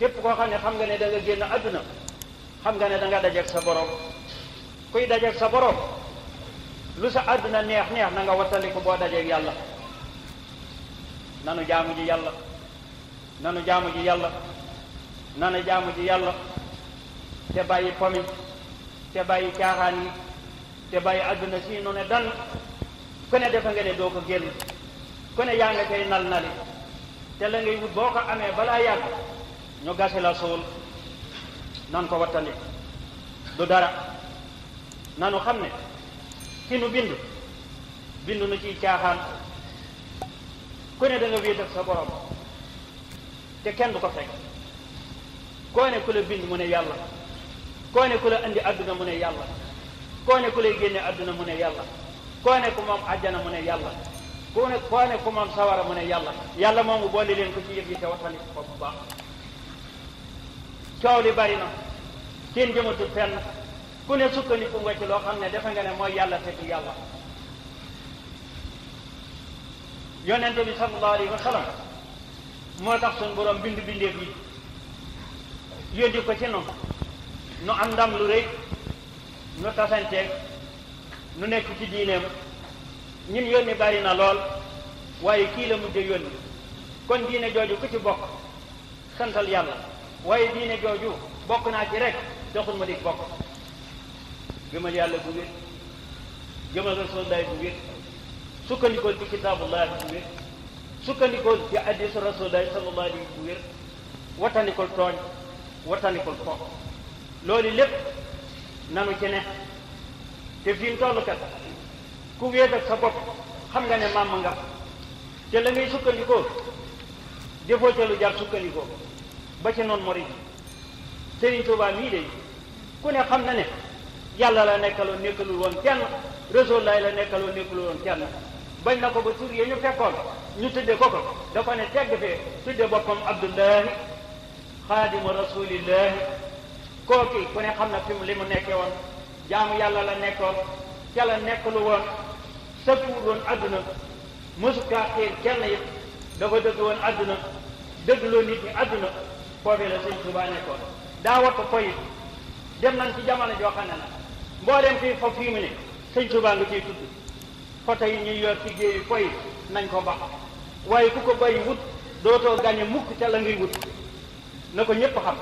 képp koo xam ne xam nga ne da nga génn àdduna xam nga ne da nga dajeeg sa borom kuy dajeeg sa borom lu sa àdduna neex neex na nga wattaliku boo dajeeg yàlla. nanu jaamu ji yàlla nanu jaamu ji yàlla nanu jaamu ji yàlla te bàyyi pomi te bàyyi caaxaan yi te bàyyi àdduna si nu ne dan ku ne defe nga ne doo ko génn ku ne yaa nga koy nal nali te la ngay wut boo ko amee balaa yàgg ñu gasi la suul nan ko wattandi du dara nanu xam ne ki nu bindu nu ciy caaxaan ku ne da nga wéet ak sa borom te kenn du ko fekk koo ne ku la bind mu ne yàlla koo ne ku la andi àdduna mu ne yàlla koo ne ku lay génne àdduna mu ne yàlla koo ne ku moom àjjana mu ne yàlla koo ne ku moom sawara mu ne yàlla yàlla moomu boole leen ko ci yëf yi te wattandi ko bu baax. coow li bari na kenn jëmatul fenn ku ne sukkandiku nga ci loo xam ne defe nga ne mooy yàlla te du yàlla. yonente bi sallallahu alayhi wa sallam moo tax suñ borom bindeef yi yónni ko ci noonu nu am ndam lu rëy nu tasanteeg nu nekk ci diineem ñun yónni bari na lool waaye kii la mujj yónni kon diine jooju ku ci bokk santal yàlla waaye diine jooju bokk naa ci rek doxul ma di bokk gëmal yàlla bu wér gëmal rasulullahi bu wér sukkandikool ci kitaabullahi bu wér sukkandikool ci hadiisu rasulullahi sallallahu alayhi bu wér watandikool tooñ watandikool fo loolu lépp nanu ci ne te fi mu toll kat ku wéet ak sa bopp xam nga ne maam nga te la ngay sukkandikoo defoo ca lu jar sukkandikoo ba ci noonu morit Sëriñ Tuubaa mii de ku ne xam na ne yàlla la nekkaloon nekkalul woon kenn Rasulullaay la nekkaloon nekkalul woon kenn bañ na ko ba tur yi ñu fekkoon ñu tudde ko da ko ne tegg fee tudde boppam Abdullahi xaadimu rasulillahi kooki ku ne xam na fi mu li mu nekkee woon jaamu yàlla la nekkoon ca la nekkalu woon sëkkuwul woon àdduna mësukaa xiir kenn it dafa dëgg woon àdduna dëggloo nit ñi àdduna foofee la Sëñ Tuubaa nekkoon daa wattu koyit dem nañ ci jamono joo xam ne nag mbooleem fii foofu fii mu ne Sëñ Tuubaa nga ciy tudd photo yi ñuy yor ci géeyu koy nañ ko bax waaye ku ko bàyyi wut dootoo gàñe mukk ca la ngay wut na ko ñépp xam